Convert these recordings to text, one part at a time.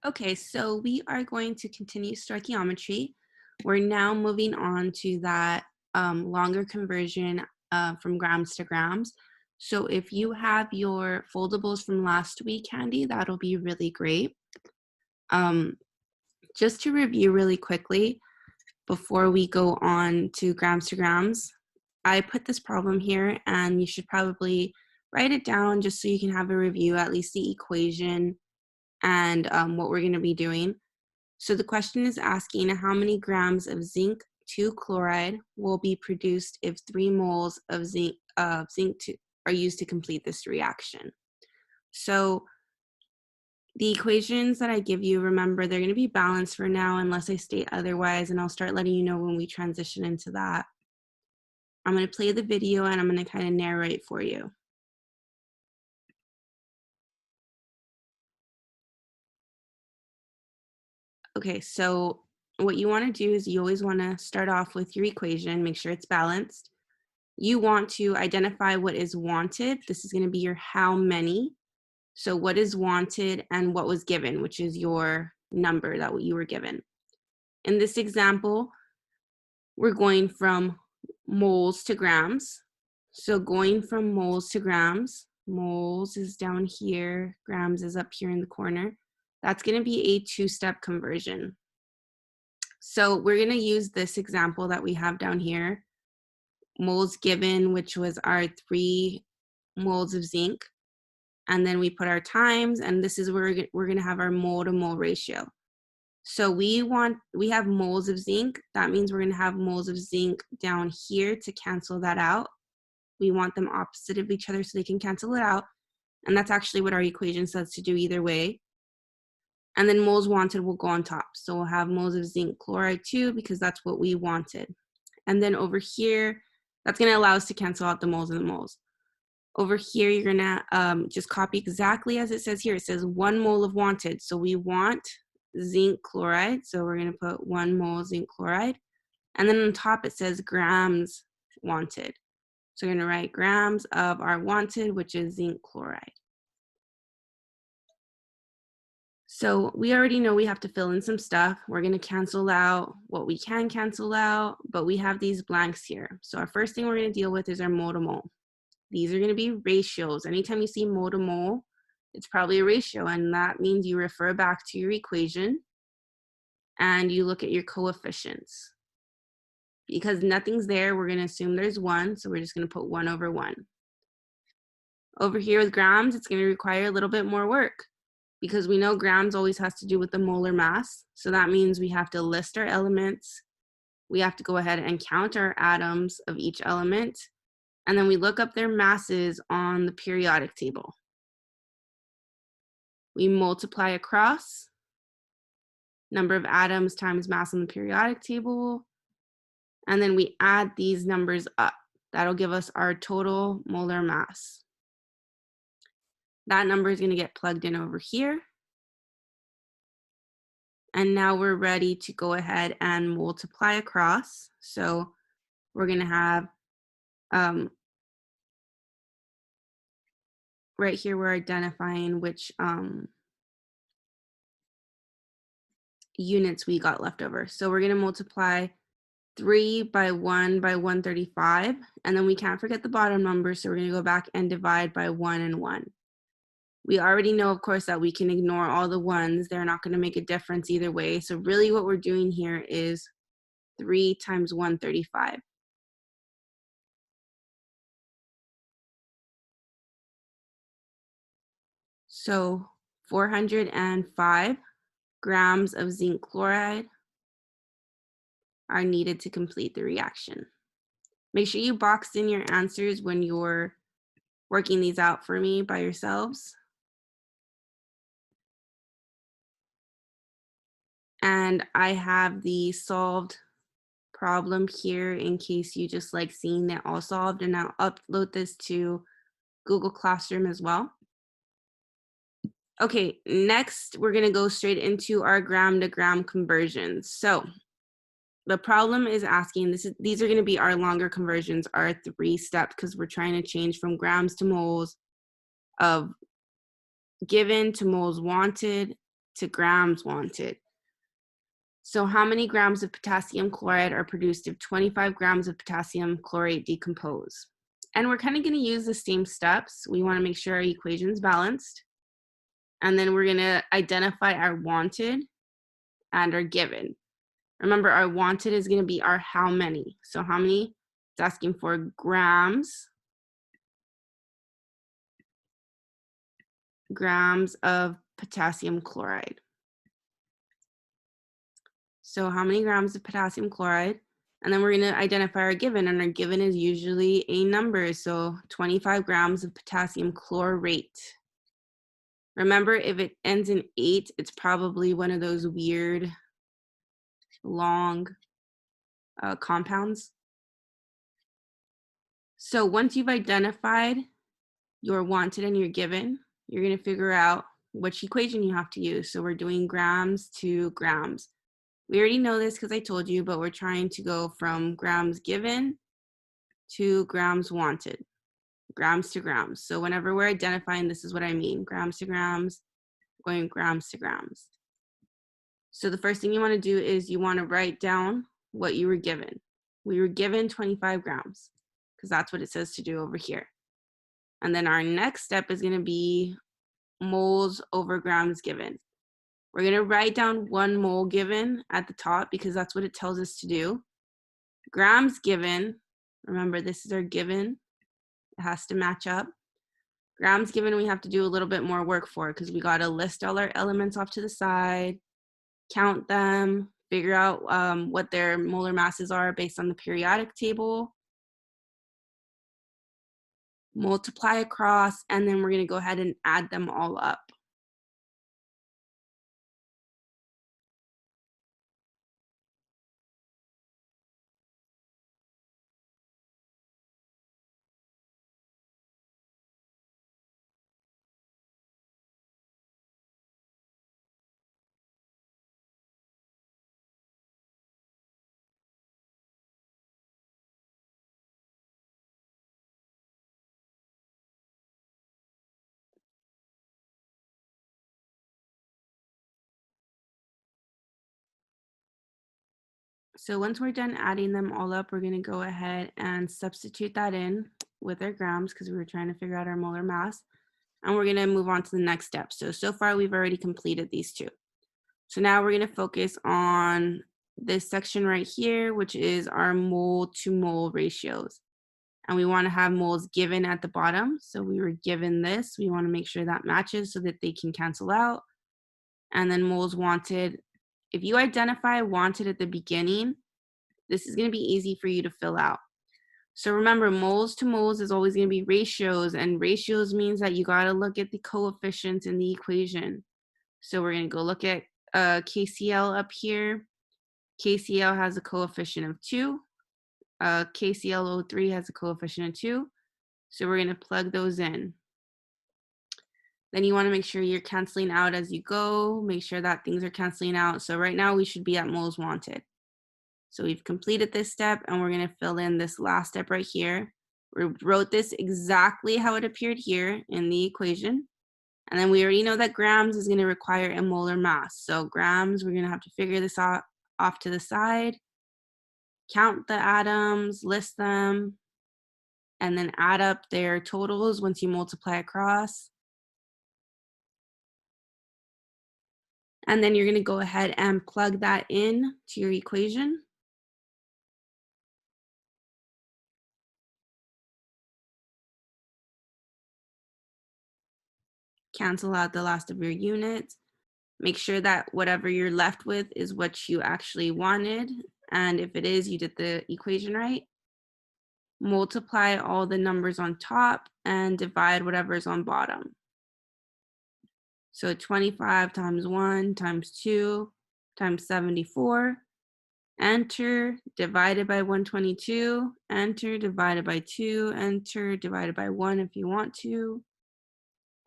Okay, so we are going to continue stoichiometry. We're now moving on to that longer conversion from grams to grams. So if you have your foldables from last week, Candy, that'll be really great. Um, just to review really quickly before we go on to grams, I put this problem here and you should probably write it down just so you can have a review, at least the equation and what we're going to be doing. So the question is asking how many grams of zinc 2 chloride will be produced if 3 moles of zinc are used to complete this reaction. So the equations that I give you, remember, they're going to be balanced for now unless I state otherwise, and I'll start letting you know when we transition into that. I'm going to play the video and I'm going to kind of narrate for you. Okay, so what you want to do is you always want to start off with your equation, make sure it's balanced. You want to identify what is wanted. This is going to be your how many. So what is wanted and what was given, which is your number that you were given. In this example, we're going from moles to grams. So going from moles to grams, moles is down here, grams is up here in the corner. That's going to be a two-step conversion. So we're going to use this example that we have down here. Moles given, which was our 3 moles of zinc. And then we put our times, and this is where we're going to have our mole to mole ratio. So we have moles of zinc. That means we're going to have moles of zinc down here to cancel that out. We want them opposite of each other so they can cancel it out. And that's actually what our equation says to do either way. And then moles wanted will go on top. So we'll have moles of zinc chloride too, because that's what we wanted. And then over here, that's going to allow us to cancel out the moles and the moles. Over here, you're gonna just copy exactly as it says here. It says 1 mole of wanted. So we want zinc chloride. So we're gonna put 1 mole zinc chloride. And then on top it says grams wanted. So we're gonna write grams of our wanted, which is zinc chloride. So we already know we have to fill in some stuff. We're gonna cancel out what we can cancel out, but we have these blanks here. So our first thing we're gonna deal with is our mole to mole. These are going to be ratios. Anytime you see mole to mole, it's probably a ratio, and that means you refer back to your equation and you look at your coefficients. Because nothing's there, we're going to assume there's 1, so we're just going to put 1 over 1. Over here with grams, it's going to require a little bit more work because we know grams always has to do with the molar mass. So that means we have to list our elements. We have to go ahead and count our atoms of each element. And then we look up their masses on the periodic table. We multiply across number of atoms times mass on the periodic table, and then we add these numbers up. That'll give us our total molar mass. That number is going to get plugged in over here. And now we're ready to go ahead and multiply across. So we're going to have right here, we're identifying which units we got left over. So we're going to multiply 3 by 1 by 135, and then we can't forget the bottom number, so we're going to go back and divide by 1 and 1. We already know, of course, that we can ignore all the ones. They're not going to make a difference either way. So really what we're doing here is 3 times 135. So 405 grams of zinc chloride are needed to complete the reaction. Make sure you box in your answers when you're working these out for me by yourselves. And I have the solved problem here in case you just like seeing it all solved, and I'll upload this to Google Classroom as well. Okay, next we're gonna go straight into our gram to gram conversions. So the problem is asking, these are gonna be our longer conversions, our 3 steps, because we're trying to change from grams to moles of given to moles wanted to grams wanted. So how many grams of potassium chloride are produced if 25 grams of potassium chlorate decompose? And we're kind of going to use the same steps. We want to make sure our equation's balanced. And then we're going to identify our wanted and our given. Remember, our wanted is going to be our how many. So how many? It's asking for grams of potassium chloride. So how many grams of potassium chloride? And then we're going to identify our given, and our given is usually a number. So 25 grams of potassium chlorate. Remember, if it ends in 8, it's probably one of those weird, long compounds. So once you've identified your wanted and your given, you're going to figure out which equation you have to use. So we're doing grams to grams. We already know this because I told you, but we're trying to go from grams given to grams wanted, grams to grams. So whenever we're identifying, this is what I mean, grams to grams, going grams to grams. So the first thing you want to do is you want to write down what you were given. We were given 25 grams because that's what it says to do over here. And then our next step is going to be moles over grams given. We're going to write down 1 mole given at the top because that's what it tells us to do. Grams given, remember this is our given, it has to match up. Grams given we have to do a little bit more work for because we got to list all our elements off to the side, count them, figure out what their molar masses are based on the periodic table, multiply across, and then we're going to go ahead and add them all up. So once we're done adding them all up, we're going to go ahead and substitute that in with our grams because we were trying to figure out our molar mass. And we're going to move on to the next step. So far we've already completed these two. So now we're going to focus on this section right here, which is our mole to mole ratios. And we want to have moles given at the bottom. So we were given this. We want to make sure that matches so that they can cancel out. And then moles wanted. If you identify wanted at the beginning, this is going to be easy for you to fill out. So remember, moles to moles is always going to be ratios, and ratios means that you got to look at the coefficients in the equation. So we're going to go look at KCl up here. KCl has a coefficient of 2. KClO3 has a coefficient of 2. So we're going to plug those in. Then you want to make sure you're canceling out as you go. Make sure that things are canceling out. So right now we should be at moles wanted. So we've completed this step and we're going to fill in this last step right here. We wrote this exactly how it appeared here in the equation. And then we already know that grams is going to require a molar mass. So grams, we're going to have to figure this out off to the side, count the atoms, list them, and then add up their totals once you multiply across. And then you're going to go ahead and plug that in to your equation. Cancel out the last of your units. Make sure that whatever you're left with is what you actually wanted. And if it is, you did the equation right. Multiply all the numbers on top and divide whatever's on bottom. So 25 times 1 times 2 times 74. Enter, divided by 122. Enter, divided by 2. Enter, divided by 1 if you want to.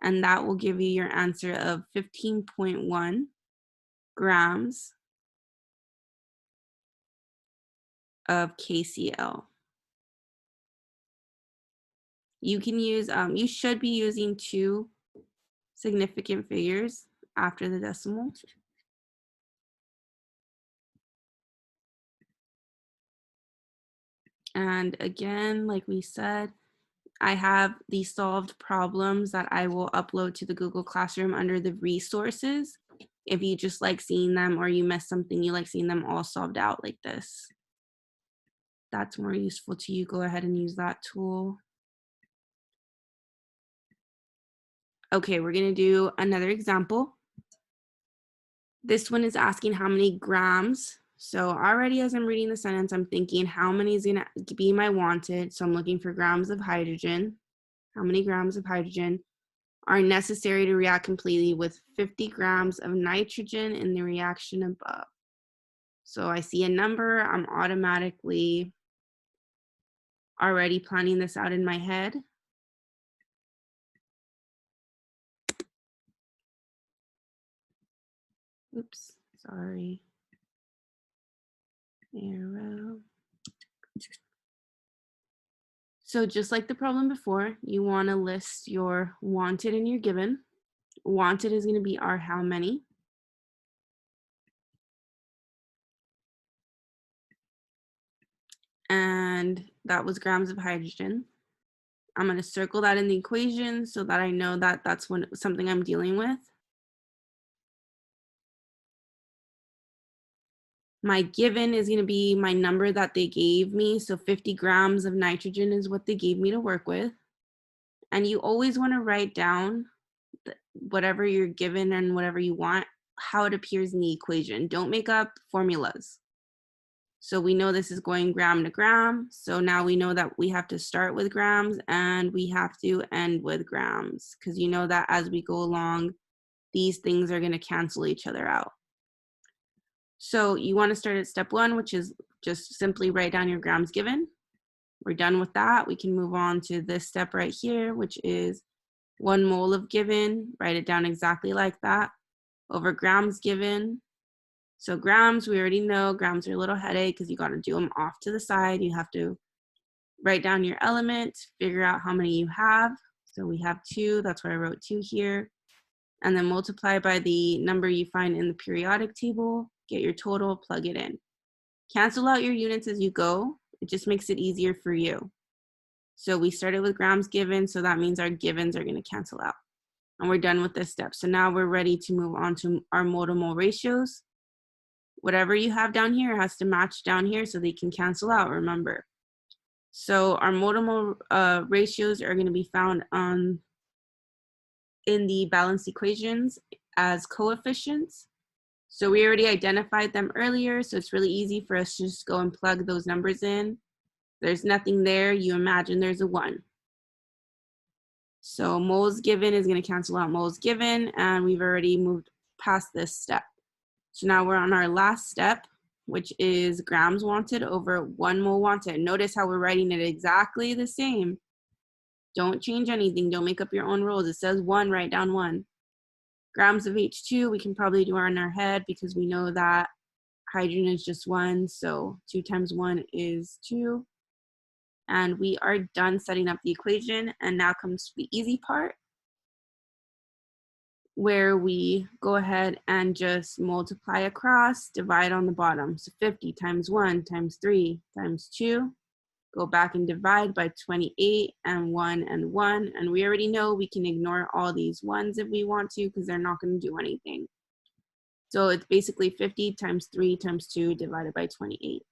And that will give you your answer of 15.1 grams of KCl. You can use, you should be using 2 significant figures after the decimal. And again, like we said, I have these solved problems that I will upload to the Google Classroom under the resources. If you just like seeing them or you miss something, you like seeing them all solved out like this. That's more useful to you, go ahead and use that tool. Okay, we're gonna do another example. This one is asking how many grams. So already as I'm reading the sentence, I'm thinking how many is gonna be my wanted. So I'm looking for grams of hydrogen. How many grams of hydrogen are necessary to react completely with 50 grams of nitrogen in the reaction above. So I see a number, I'm automatically already planning this out in my head. Oops, sorry. Arrow. So just like the problem before, you want to list your wanted and your given. Wanted is going to be our how many. And that was grams of hydrogen. I'm going to circle that in the equation so that I know that that's something I'm dealing with. My given is going to be my number that they gave me. So 50 grams of nitrogen is what they gave me to work with. And you always want to write down whatever you're given and whatever you want, how it appears in the equation. Don't make up formulas. So we know this is going gram to gram. So now we know that we have to start with grams and we have to end with grams, because you know that as we go along, these things are going to cancel each other out. So you want to start at step 1, which is just simply write down your grams given. We're done with that. We can move on to this step right here, which is 1 mole of given. Write it down exactly like that over grams given. So grams, we already know grams are a little headache because you got to do them off to the side. You have to write down your element, figure out how many you have. So we have 2, that's why I wrote 2 here. And then multiply by the number you find in the periodic table, get your total, plug it in. Cancel out your units as you go. It just makes it easier for you. So we started with grams given, so that means our givens are going to cancel out. And we're done with this step. So now we're ready to move on to our mole to mole ratios. Whatever you have down here has to match down here so they can cancel out, remember. So our mole to mole ratios are going to be found in the balanced equations as coefficients. So we already identified them earlier, so it's really easy for us to just go and plug those numbers in. There's nothing there, you imagine there's a 1. So moles given is going to cancel out moles given, and we've already moved past this step. So now we're on our last step, which is grams wanted over 1 mole wanted. Notice how we're writing it exactly the same. Don't change anything. Don't make up your own rules. It says 1, write down 1. Grams of H2, we can probably do in our head because we know that hydrogen is just 1. So 2 times 1 is 2. And we are done setting up the equation. And now comes the easy part, where we go ahead and just multiply across, divide on the bottom. So 50 times 1 times 3 times 2. Go back and divide by 28 and 1 and 1. And we already know we can ignore all these 1s if we want to because they're not going to do anything. So it's basically 50 times 3 times 2 divided by 28.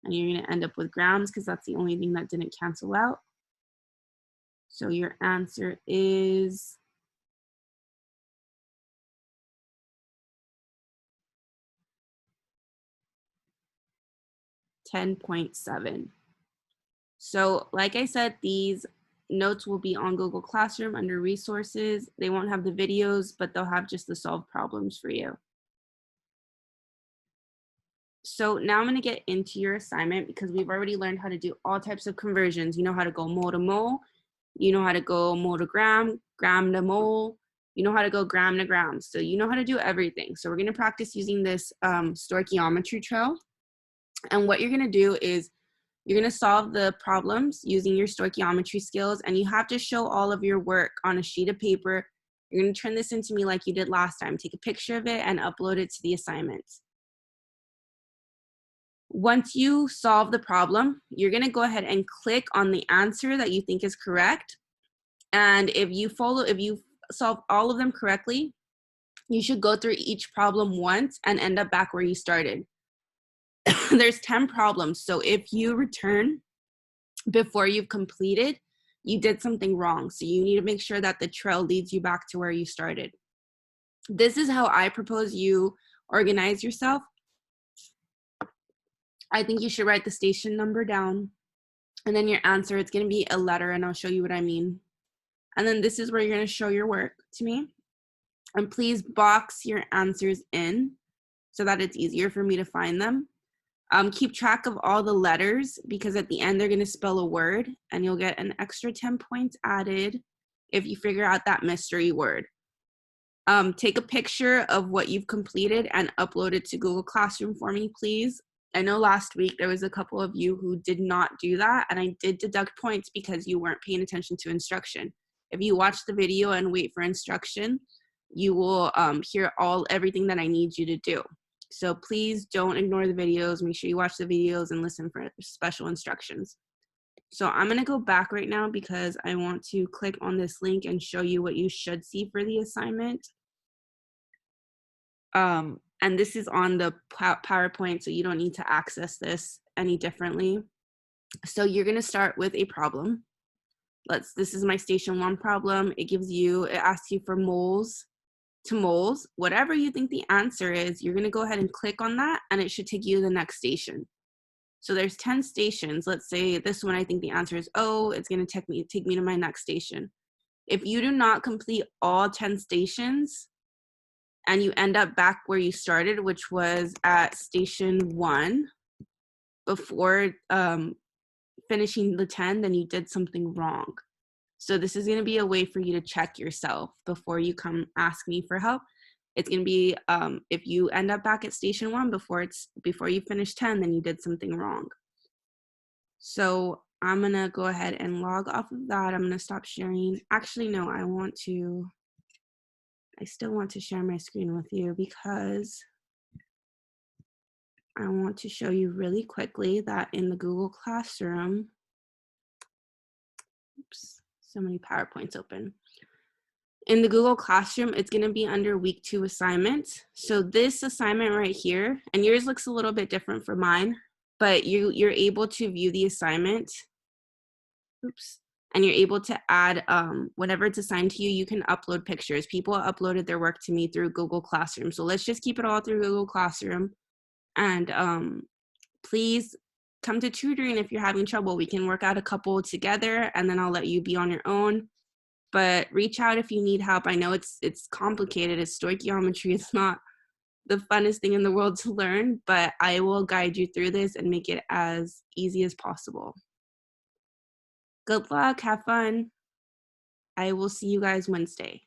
And you're going to end up with grams because that's the only thing that didn't cancel out. So your answer is 10.7. So like I said, these notes will be on Google Classroom under resources. They won't have the videos, but they'll have just the solved problems for you. So now I'm going to get into your assignment because we've already learned how to do all types of conversions. You know how to go mole to mole. You know how to go mole to gram, gram to mole. You know how to go gram to gram. So you know how to do everything. So we're going to practice using this stoichiometry trail. And what you're going to do is you're going to solve the problems using your stoichiometry skills, and you have to show all of your work on a sheet of paper You're going to turn this into me like you did last time. Take a picture of it and upload it to the assignment. Once you solve the problem, you're going to go ahead and click on the answer that you think is correct. And if you solve all of them correctly, you should go through each problem once and end up back where you started. There's 10 problems. So if you return before you've completed, you did something wrong. So you need to make sure that the trail leads you back to where you started. This is how I propose you organize yourself. I think you should write the station number down, and then your answer, it's going to be a letter, and I'll show you what I mean. And then this is where you're going to show your work to me. And please box your answers in so that it's easier for me to find them. Keep track of all the letters, because at the end they're going to spell a word, and you'll get an extra 10 points added if you figure out that mystery word. Take a picture of what you've completed and upload it to Google Classroom for me, please. I know last week there was a couple of you who did not do that, and I did deduct points because you weren't paying attention to instruction. If you watch the video and wait for instruction, you will hear everything that I need you to do. So please don't ignore the videos. Make sure you watch the videos and listen for special instructions. So I'm going to go back right now because I want to click on this link and show you what you should see for the assignment. And this is on the PowerPoint, so you don't need to access this any differently. So you're going to start with a problem. This is my station 1 problem. It asks you for moles to moles. Whatever you think the answer is, you're going to go ahead and click on that, and it should take you to the next station. So there's 10 stations. Let's say this one, I think the answer is O. It's going to take me to my next station. If you do not complete all 10 stations and you end up back where you started, which was at station 1, before finishing the 10, then you did something wrong. So this is going to be a way for you to check yourself before you come ask me for help. It's going to be if you end up back at station 1 before you finish 10, then you did something wrong. So I'm going to go ahead and log off of that. I'm going to stop sharing. Actually, no, I still want to share my screen with you because I want to show you really quickly that in the Google Classroom, oops, so many PowerPoints open. In the Google Classroom, it's going to be under week 2 assignment. So this assignment right here, and yours looks a little bit different from mine, but you're able to view the assignment. Oops. And you're able to add whenever it's assigned to you, you can upload pictures. People uploaded their work to me through Google Classroom. So let's just keep it all through Google Classroom. And please come to tutoring if you're having trouble. We can work out a couple together, and then I'll let you be on your own. But reach out if you need help. I know it's complicated. It's stoichiometry. It's not the funnest thing in the world to learn, but I will guide you through this and make it as easy as possible. Good luck. Have fun. I will see you guys Wednesday.